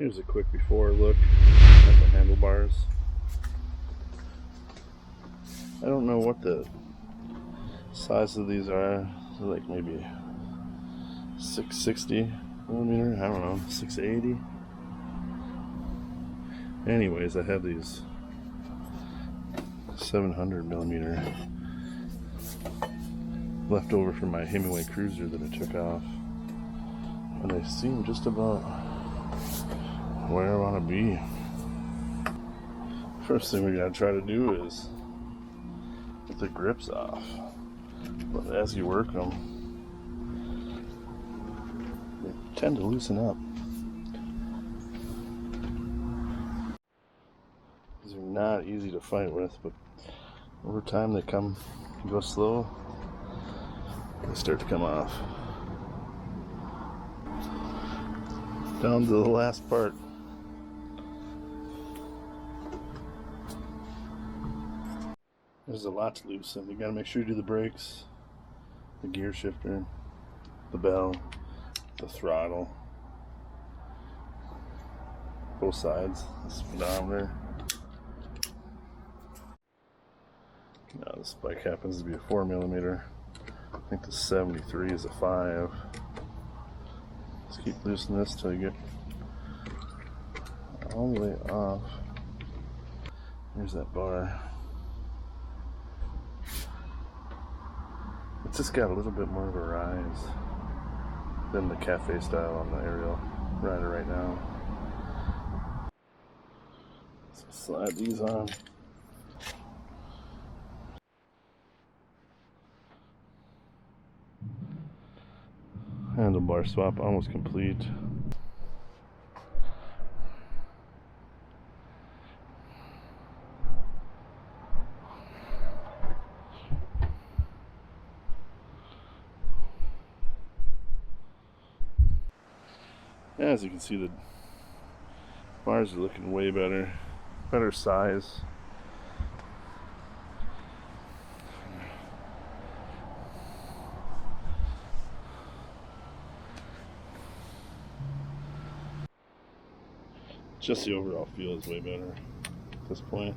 Here's a quick before look at the handlebars. I don't know what the size of these are. They're like maybe 660 millimeter, I don't know, 680. Anyways, I have these 700 millimeter left over from my Himiway Cruiser that I took off, and they seem just about where I want to be. First thing we gotta try to do is get the grips off, but as you work them, they tend to loosen up. These are not easy to fight with, but over time they go slow, they start to come off. Down to the last part. There's a lot to loosen. You gotta make sure you do the brakes, the gear shifter, the bell, the throttle, both sides, the speedometer. Now this bike happens to be a 4 millimeter. I think the 73 is a 5. Just keep loosening this till you get all the way off. Here's that bar. It's just got a little bit more of a rise than the cafe style on the Ariel rider right now. So slide these on. Handlebar swap almost complete. As you can see, the bars are looking way better size. Just the overall feel is way better at this point.